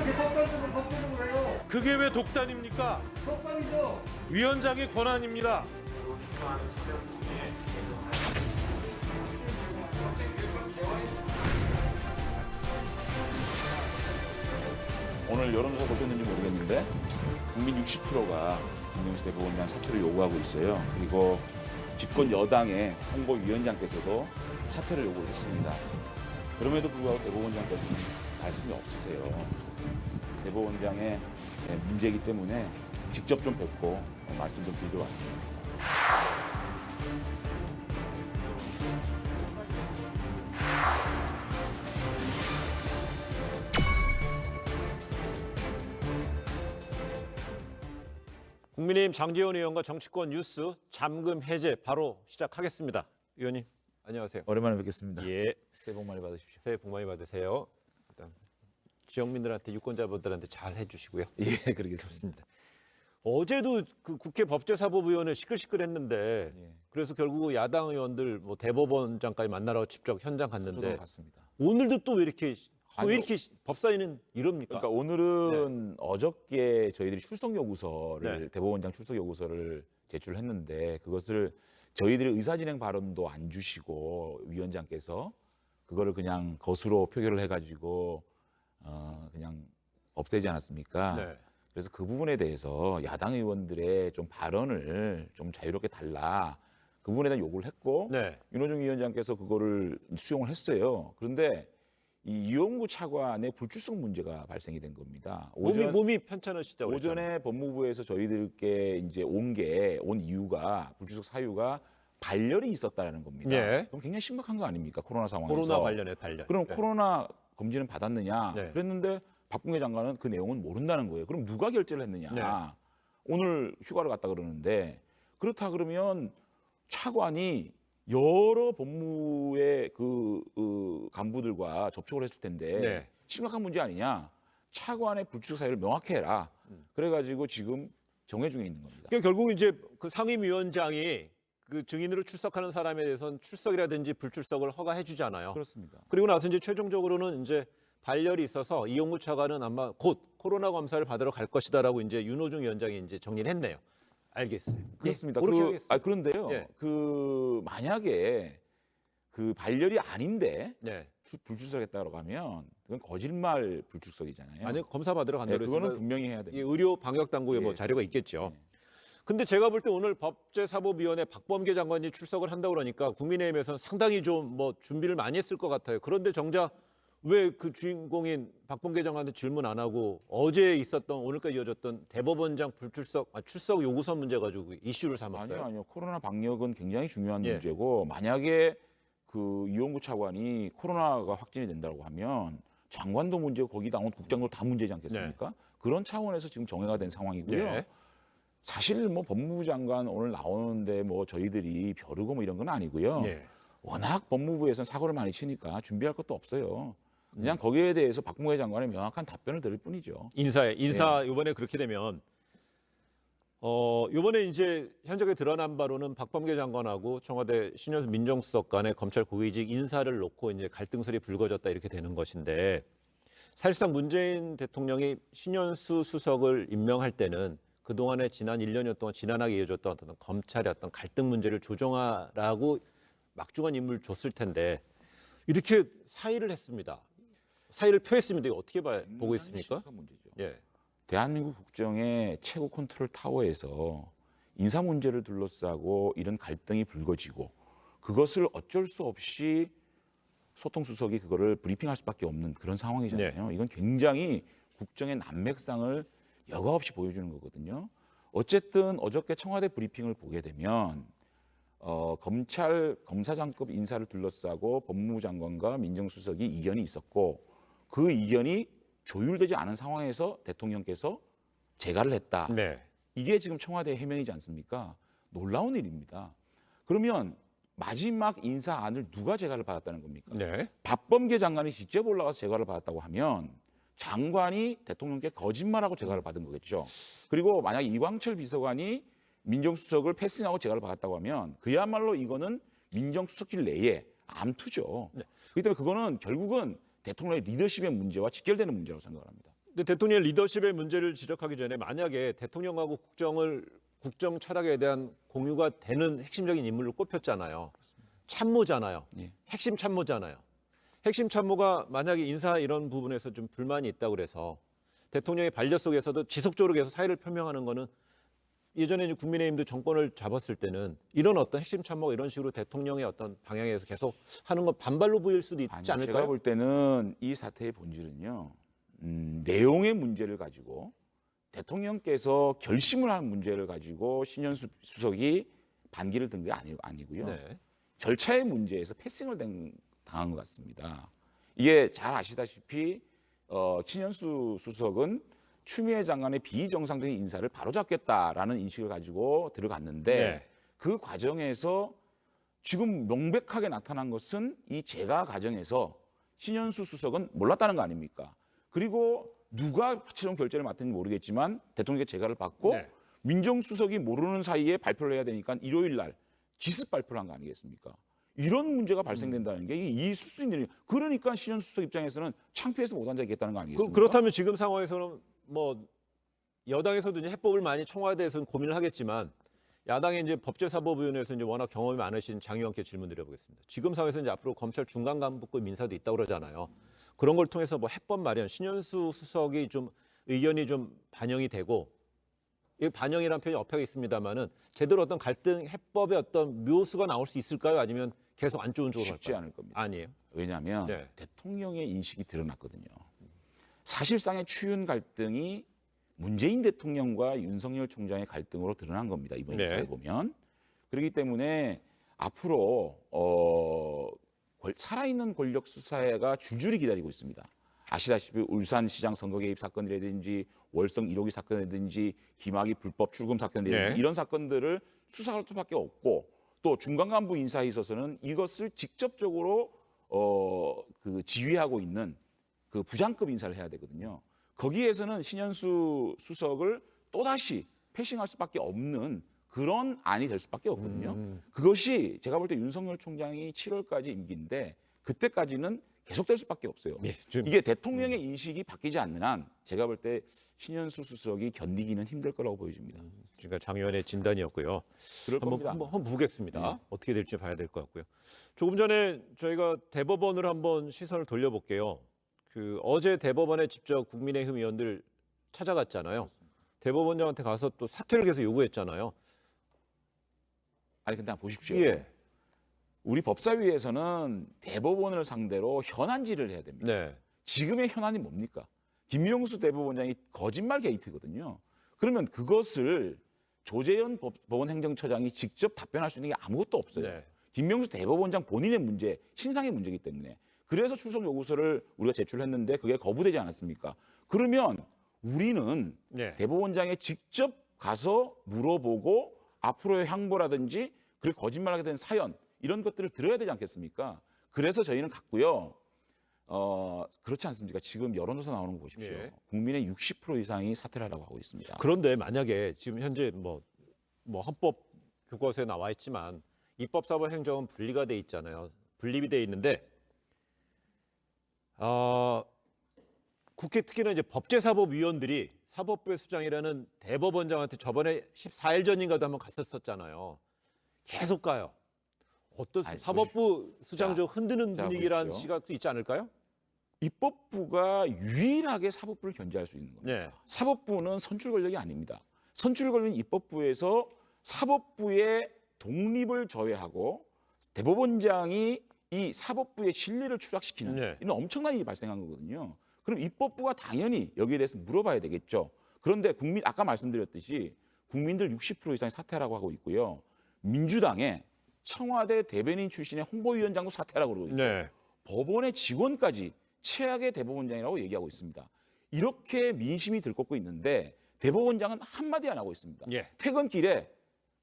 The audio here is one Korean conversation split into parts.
이렇게 독단적으로 해요? 그게 왜 독단입니까? 독단이죠. 위원장의 권한입니다. 오늘 여론조사 보셨는지 모르겠는데 국민 60%가 김경수 대법원장 사퇴를 요구하고 있어요. 그리고 집권 여당의 홍보위원장께서도 사퇴를 요구를 했습니다. 그럼에도 불구하고 대법원장께서는 말씀이 없으세요. 대법원장의 문제이기 때문에 직접 좀 뵙고 말씀 좀 드리러 왔습니다. 국민의힘 장제원 의원과 정치권 뉴스 잠금 해제 바로 시작하겠습니다. 의원님 안녕하세요. 오랜만에 뵙겠습니다. 예, 새해 복 많이 받으십시오. 새해 복 많이 받으세요. 일단 지역민들한테 유권자분들한테 잘 해주시고요. 예, 그러겠습니다. 어제도 그 국회 법제사법위원회 시끌시끌했는데 예. 그래서 결국 야당 의원들 뭐 대법원장까지 만나러 직접 현장 갔는데 갔습니다. 오늘도 또 왜 이렇게 아니요. 법사위는 이럽니까? 그러니까 오늘은 어저께 저희들이 출석 요구서를 네. 대법원장 출석 요구서를 제출했는데 그것을 저희들의 의사진행 발언도 안 주시고 위원장께서 그거를 그냥 거수로 표결을 해가지고 그냥 없애지 않았습니까? 네. 그래서 그 부분에 대해서 야당 의원들의 좀 발언을 좀 자유롭게 달라 그 부분에 대한 요구를 했고 네. 윤호중 위원장께서 그거를 수용을 했어요. 그런데 이 이용구 차관의 불출석 문제가 발생이 된 겁니다. 몸이 편찮으시다고 오전에 법무부에서 저희들께 이제 온 이유가 불출석 사유가 발열이 있었다라는 겁니다. 예. 그럼 굉장히 심각한 거 아닙니까? 코로나 상황에서. 코로나 관련해 발열. 그럼 네. 코로나 검진은 받았느냐? 네. 그랬는데 박범계 장관은 그 내용은 모른다는 거예요. 그럼 누가 결재를 했느냐? 네. 오늘 휴가를 갔다 그러는데 그렇다 그러면 차관이 여러 법무의 그 간부들과 접촉을 했을 텐데 네. 심각한 문제 아니냐? 차관의 불출석 사유를 명확히 해라. 그래가지고 지금 정해 중에 있는 겁니다. 그러니까 결국 이제 그 상임위원장이 그 증인으로 출석하는 사람에 대해서는 출석이라든지 불출석을 허가해주잖아요. 그렇습니다. 그리고 나서 이제 최종적으로는 이제 발열이 있어서 이용구 차관은 아마 곧 코로나 검사를 받으러 갈 것이다라고 이제 윤호중 위원장이 이제 정리를 했네요. 알겠어요. 그렇습니다. 예, 그렇게 하겠습니다. 그런데요. 예. 그 만약에 그 발열이 아닌데 네. 불출석했다고 하면 그건 거짓말 불출석이잖아요. 아니 검사 받으러 간다고 네, 그거는 했으니까 분명히 해야 이 됩니다. 의료 방역 당국의 뭐 예. 자료가 있겠죠. 예. 근데 제가 볼 때 오늘 법제사법위원회 박범계 장관이 출석을 한다고 그러니까 국민의힘에서는 상당히 좀 뭐 준비를 많이 했을 것 같아요. 그런데 정작 왜 그 주인공인 박범계 장관한테 질문 안 하고 어제 있었던 오늘까지 이어졌던 대법원장 출석 요구서 문제 가지고 이슈를 삼았어요. 아니요. 코로나 방역은 굉장히 중요한 예. 문제고 만약에 그 이용구 차관이 코로나가 확진이 된다고 하면 장관도 문제고 거기 나온 국장도 다 문제지 않겠습니까? 그런 차원에서 지금 정해가 된 상황이고요. 네. 사실 뭐 법무부 장관 오늘 나오는데 뭐 저희들이 벼르고 뭐 이런 건 아니고요. 네. 워낙 법무부에서는 사고를 많이 치니까 준비할 것도 없어요. 그냥 거기에 대해서 박범계 장관의 명확한 답변을 드릴 뿐이죠. 인사 네. 이번에 그렇게 되면 이번에 이제 현장에 드러난 바로는 박범계 장관하고 청와대 신현수 민정수석 간의 검찰 고위직 인사를 놓고 이제 갈등설이 불거졌다 이렇게 되는 것인데 사실상 문재인 대통령이 신현수 수석을 임명할 때는 그동안에 지난 1년여 동안 지난하게 이어졌던 어떤 검찰의 어떤 갈등 문제를 조정하라고 막중한 임무를 줬을 텐데 이렇게 사의를 했습니다. 사의를 표했습니다. 이거 어떻게 보고 있습니까? 심각한 문제죠. 예. 대한민국 국정의 최고 컨트롤 타워에서 인사 문제를 둘러싸고 이런 갈등이 불거지고 그것을 어쩔 수 없이 소통수석이 그거를 브리핑할 수밖에 없는 그런 상황이잖아요. 이건 굉장히 국정의 난맥상을 여과 없이 보여주는 거거든요. 어쨌든 어저께 청와대 브리핑을 보게 되면 검찰 검사장급 인사를 둘러싸고 법무부 장관과 민정수석이 이견이 있었고 그 이견이 조율되지 않은 상황에서 대통령께서 재가를 했다. 네. 이게 지금 청와대 해명이지 않습니까? 놀라운 일입니다. 그러면 마지막 인사안을 누가 재가를 받았다는 겁니까? 네. 박범계 장관이 직접 올라가서 재가를 받았다고 하면 장관이 대통령께 거짓말하고 재가를 받은 거겠죠. 그리고 만약 이광철 비서관이 민정수석을 패싱하고 재가를 받았다고 하면 그야말로 이거는 민정수석실 내에 암투죠. 네. 그렇기 때문에 그거는 결국은 대통령의 리더십의 문제와 직결되는 문제라고 생각합니다. 근데 대통령 리더십의 문제를 지적하기 전에 만약에 대통령하고 국정 철학에 대한 공유가 되는 핵심적인 인물로 꼽혔잖아요. 참모잖아요. 예. 핵심 참모잖아요. 핵심 참모가 만약에 인사 이런 부분에서 좀 불만이 있다고 그래서 대통령의 반려 속에서도 지속적으로 계속 사의를 표명하는 거는 예전에 이제 국민의힘도 정권을 잡았을 때는 이런 어떤 핵심 참모가 이런 식으로 대통령의 어떤 방향에서 계속 하는 건 반발로 보일 수도 있지 아니, 않을까요? 제가 볼 때는 이 사태의 본질은요. 내용의 문제를 가지고 대통령께서 결심을 한 문제를 가지고 신현수 수석이 반기를 든 게 아니고요. 네. 절차의 문제에서 패싱을 당한 것 같습니다. 이게 잘 아시다시피 신현수 수석은 추미애 장관의 비정상적인 인사를 바로잡겠다라는 인식을 가지고 들어갔는데 네. 그 과정에서 지금 명백하게 나타난 것은 이 재가 과정에서 신현수 수석은 몰랐다는 거 아닙니까? 그리고 누가 최종 결재를 맡았는지 모르겠지만 대통령의 재가를 받고 네. 민정수석이 모르는 사이에 발표를 해야 되니까 일요일 날 기습 발표를 한 거 아니겠습니까? 이런 문제가 발생된다는 게 있을 수 있는 일이에요. 그러니까 신현수 수석 입장에서는 창피해서 못 앉아있겠다는 거 아니겠습니까? 그렇다면 지금 상황에서는 뭐 여당에서도 이제 해법을 많이 청와대에서는 고민을 하겠지만 야당의 이제 법제사법위원회에서 이제 워낙 경험이 많으신 장 의원께 질문 드려보겠습니다. 지금 상황에서 이제 앞으로 검찰 중간 간부급 인사도 있다고 그러잖아요. 그런 걸 통해서 뭐 해법 마련, 신현수 수석이 좀 의견이 좀 반영이 되고 이 반영이라는 표현이 어폐가 있습니다만은 제대로 어떤 갈등 해법의 어떤 묘수가 나올 수 있을까요? 아니면 계속 안 좋은 쪽으로 쉽지 갈까요? 않을 겁니다. 아니에요. 왜냐하면 네. 대통령의 인식이 드러났거든요. 사실상의 추윤 갈등이 문재인 대통령과 윤석열 총장의 갈등으로 드러난 겁니다. 이번 네. 인사를 보면. 그렇기 때문에 앞으로 살아있는 권력 수사가 줄줄이 기다리고 있습니다. 아시다시피 울산시장 선거 개입 사건이라든지 월성 1호기 사건이라든지 김학의 불법 출금 사건이라든지 네. 이런 사건들을 수사할 수밖에 없고 또 중간 간부 인사에 있어서는 이것을 직접적으로 그 지휘하고 있는 그 부장급 인사를 해야 되거든요. 거기에서는 신현수 수석을 또다시 패싱할 수밖에 없는 그런 안이 될 수밖에 없거든요. 그것이 제가 볼 때 윤석열 총장이 7월까지 임기인데 그때까지는 계속될 수밖에 없어요. 예, 좀- 이게 대통령의 인식이 바뀌지 않는 한 제가 볼 때 신현수 수석이 견디기는 힘들 거라고 보여집니다. 그러니까 장 의원의 진단이었고요. 그럴 겁니다. 한번 보겠습니다. 네. 어떻게 될지 봐야 될 것 같고요. 조금 전에 저희가 대법원을 한번 시선을 돌려볼게요. 그 어제 대법원에 직접 국민의힘 의원들 찾아갔잖아요. 대법원장한테 가서 또 사퇴를 계속 요구했잖아요. 아니 근데 한번 보십시오. 예. 우리 법사위에서는 대법원을 상대로 현안질을 해야 됩니다. 네. 지금의 현안이 뭡니까? 김명수 대법원장이 거짓말 게이트거든요. 그러면 그것을 조재현 법원 행정처장이 직접 답변할 수 있는 게 아무것도 없어요. 네. 김명수 대법원장 본인의 문제, 신상의 문제이기 때문에. 그래서 출석 요구서를 우리가 제출했는데 그게 거부되지 않았습니까? 그러면 우리는 네. 대법원장에 직접 가서 물어보고 앞으로의 향보라든지 그리고 거짓말하게 된 사연 이런 것들을 들어야 되지 않겠습니까? 그래서 저희는 갔고요. 그렇지 않습니까? 지금 여론조사 나오는 거 보십시오. 예. 국민의 60% 이상이 사퇴를 하라고 하고 있습니다. 그런데 만약에 지금 현재 뭐 헌법 교과서에 나와 있지만 입법사법행정은 분리가 돼 있잖아요. 분립이 돼 있는데 국회 특히나 이제 법제사법위원들이 사법부의 수장이라는 대법원장한테 저번에 14일 전인가도 한번 갔었잖아요. 계속 가요. 어떻습니까? 아니, 사법부 수장 좀 흔드는 자, 분위기라는 보십시오. 시각도 있지 않을까요? 입법부가 유일하게 사법부를 견제할 수 있는 겁니다. 네. 사법부는 선출 권력이 아닙니다. 선출 권력은 입법부에서 사법부의 독립을 저해하고 대법원장이 이 사법부의 신뢰를 추락시키는 네. 이런 엄청난 일이 발생한 거거든요. 그럼 입법부가 당연히 여기에 대해서 물어봐야 되겠죠. 그런데 아까 말씀드렸듯이 국민들 60% 이상이 사퇴하라고 하고 있고요. 민주당의 청와대 대변인 출신의 홍보위원장도 사퇴하라고 그러고 있고 네. 법원의 직원까지 최악의 대법원장이라고 얘기하고 있습니다. 이렇게 민심이 들끓고 있는데 대법원장은 한마디 안 하고 있습니다. 예. 퇴근길에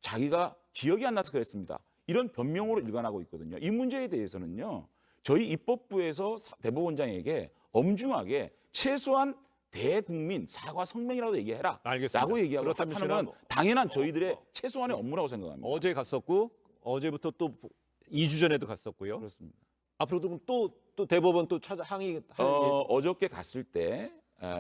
자기가 기억이 안 나서 그랬습니다. 이런 변명으로 일관하고 있거든요. 이 문제에 대해서는요. 저희 입법부에서 대법원장에게 엄중하게 최소한 대국민 사과 성명이라도 얘기해라. 알겠습니다. 라고 얘기하고 그렇다면 하면 당연한 저희들의 최소한의 업무라고 생각합니다. 어제 갔었고 어제부터 또 2주 전에도 갔었고요. 그렇습니다. 앞으로도 또 대법원 또 찾아 항의 어저께 갔을 때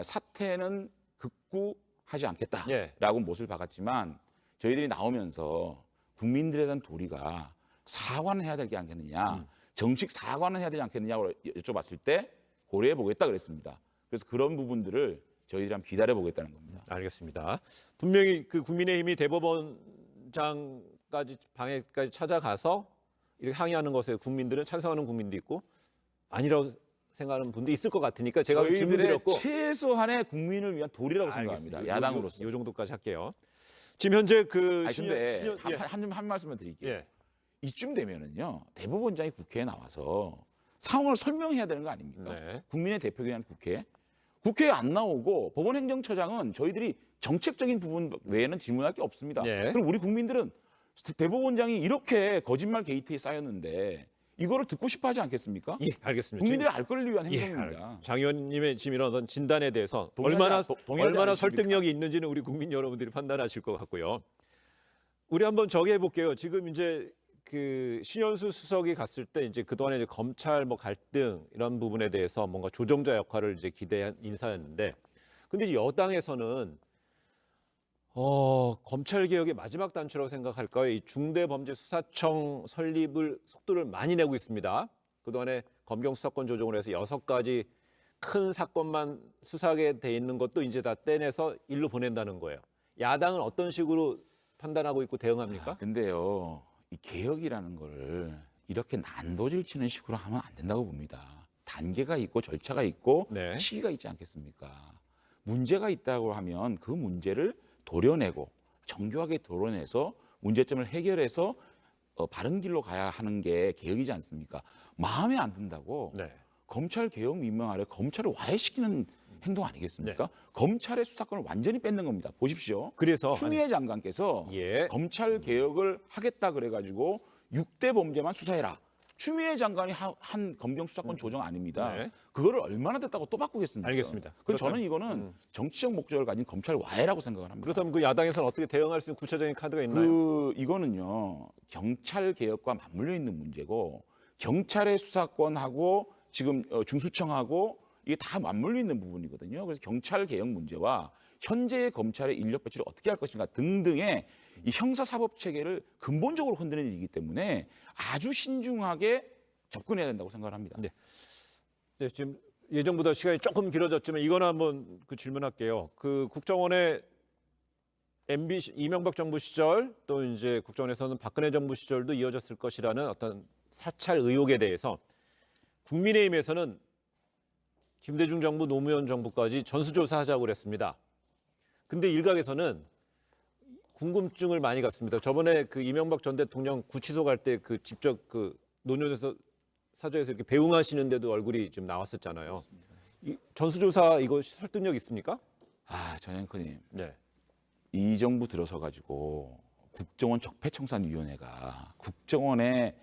사퇴는 극구하지 않겠다라고 예. 못을 박았지만 저희들이 나오면서 국민들에 대한 도리가 사과는 해야 될 게 아니겠느냐, 정식 사과는 해야 되지 않겠느냐고 여쭤봤을 때 고려해 보겠다 그랬습니다. 그래서 그런 부분들을 저희들이 한번 기다려 보겠다는 겁니다. 알겠습니다. 분명히 그 국민의힘이 대법원장까지 방해까지 찾아가서 이렇게 항의하는 것에 국민들은 찬성하는 국민도 있고 아니라고 생각하는 분도 있을 것 같으니까 제가 질문 저희들의 드렸고 최소한의 국민을 위한 도리라고 생각합니다. 알겠습니다. 야당으로서. 요 정도까지 할게요. 지금 현재 그 근데 예. 한 말씀만 드릴게요. 예. 이쯤 되면은요, 대법원장이 국회에 나와서 상황을 설명해야 되는 거 아닙니까? 네. 국민의 대표기관 국회에 안 나오고 법원행정처장은 저희들이 정책적인 부분 외에는 질문할 게 없습니다. 네. 그럼 우리 국민들은 대법원장이 이렇게 거짓말 게이트에 쌓였는데 이거를 듣고 싶어하지 않겠습니까? 예, 알겠습니다. 국민들의 알 권리를 위한 예, 행동입니다. 장 의원님의 지금 이런 어떤 진단에 대해서 동의하지 얼마나 않으십니까? 설득력이 있는지는 우리 국민 여러분들이 판단하실 것 같고요. 우리 한번 저기 해볼게요. 지금 이제 그 신현수 수석이 갔을 때 이제 그동안에 이제 검찰 뭐 갈등 이런 부분에 대해서 뭔가 조정자 역할을 이제 기대한 인사였는데, 근데 이제 여당에서는 검찰 개혁의 마지막 단추라고 생각할까요? 이 중대범죄수사청 설립을 속도를 많이 내고 있습니다. 그동안에 검경 수사권 조정을 해서 6가지 큰 사건만 수사하게 돼 있는 것도 이제 다 떼내서 일로 보낸다는 거예요. 야당은 어떤 식으로 판단하고 있고 대응합니까? 근데요, 이 개혁이라는 거를 이렇게 난도질 치는 식으로 하면 안 된다고 봅니다. 단계가 있고 절차가 있고 네. 시기가 있지 않겠습니까? 문제가 있다고 하면 그 문제를 도려내고 정교하게 도려내서 문제점을 해결해서 바른 길로 가야 하는 게 개혁이지 않습니까? 마음에 안 든다고 네. 검찰 개혁 민명 아래 검찰을 와해시키는 행동 아니겠습니까? 네. 검찰의 수사권을 완전히 뺏는 겁니다. 보십시오. 그래서 추미애 장관께서 예. 검찰 개혁을 하겠다 그래가지고 6대 범죄만 수사해라. 추미애 장관이 한 검경 수사권 조정 아닙니다. 네. 그거를 얼마나 됐다고 또 바꾸겠습니까? 알겠습니다. 그래서 저는 이거는 정치적 목적을 가진 검찰 와해라고 생각을 합니다. 그렇다면 그 야당에서는 어떻게 대응할 수 있는 구체적인 카드가 있나요? 이거는요, 경찰 개혁과 맞물려 있는 문제고 경찰의 수사권하고 지금 중수청하고 이게 다 맞물려 있는 부분이거든요. 그래서 경찰 개혁 문제와 현재의 검찰의 인력 배치를 어떻게 할 것인가 등등의 이 형사사법 체계를 근본적으로 흔드는 일이기 때문에 아주 신중하게 접근해야 된다고 생각을 합니다. 네. 네, 지금 예정보다 시간이 조금 길어졌지만 이거는 한번 그 질문할게요. 그 국정원의 MB 이명박 정부 시절 또 이제 국정원에서는 박근혜 정부 시절도 이어졌을 것이라는 어떤 사찰 의혹에 대해서 국민의힘에서는 김대중 정부, 노무현 정부까지 전수조사하자고 그랬습니다. 근데 일각에서는 궁금증을 많이 갖습니다. 저번에 그 이명박 전 대통령 구치소 갈 때 그 직접 그 논현에서 사저에서 이렇게 배웅하시는데도 얼굴이 지금 나왔었잖아요. 이 전수조사 이거 설득력 있습니까? 전 앵커님, 네. 이 정부 들어서 가지고 국정원 적폐청산위원회가 국정원의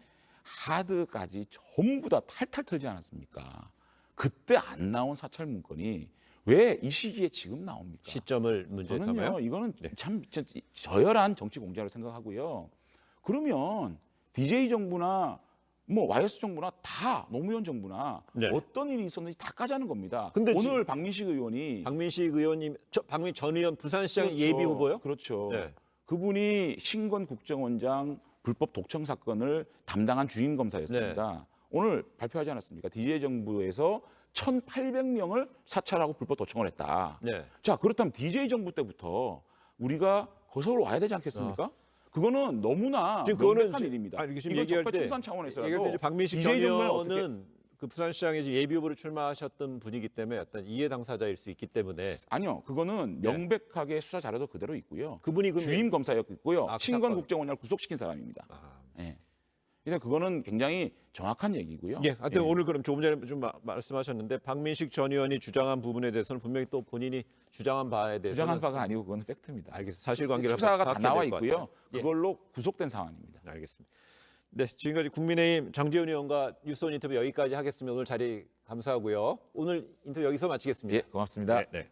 하드까지 전부 다 탈탈 털지 않았습니까? 그때 안 나온 사찰 문건이 왜 이 시기에 지금 나옵니까? 시점을 문제 삼아요? 저는요, 이거는 네. 참 저열한 정치 공작으로 생각하고요. 그러면 DJ 정부나 뭐 YS 정부나 다 노무현 정부나 네. 어떤 일이 있었는지 다 까자는 겁니다. 근데 오늘 박민식 의원이 박민식 의원님, 박민 전 의원 부산시장 그렇죠. 예비 후보요? 그렇죠. 네. 그분이 신건 국정원장 불법 독청 사건을 담당한 주임 검사였습니다. 네. 오늘 발표하지 않았습니까? DJ 정부에서 1,800명을 사찰하고 불법 도청을 했다. 네. 자, 그렇다면 DJ 정부 때부터 우리가 거슬러 와야 되지 않겠습니까? 그거는 너무나 지금 그거는 명백한 일입니다. 아니, 지금 이건 얘기할 때 적폐청산 차원에서라도 얘기할 때 이제 박민식 전 DJ 정부는 어떻게 의원은 그 부산시장에 이제 예비 후보로 출마하셨던 분이기 때문에 어떤 이해 당사자일 수 있기 때문에 아니요, 그거는 네. 명백하게 수사 자료도 그대로 있고요. 그분이 주임 검사였고요. 아, 그 신건 사건. 국정원장을 구속시킨 사람입니다. 아. 예. 그러니까 그거는 굉장히 정확한 얘기고요. 예, 하여튼 오늘 그럼 조금 전에 좀 말씀하셨는데 박민식 전 의원이 주장한 부분에 대해서는 분명히 또 본인이 주장한 바에 대해서 주장한 바가 아니고 그건 팩트입니다. 알겠습니다. 사실관계를 수사가 다 파악해야 나와 될것 있고요. 같아요. 예. 그걸로 구속된 상황입니다. 알겠습니다. 네, 지금까지 국민의힘 장제원 의원과 뉴스온 인터뷰 여기까지 하겠습니다. 오늘 자리 감사하고요. 오늘 인터뷰 여기서 마치겠습니다. 예, 고맙습니다. 네.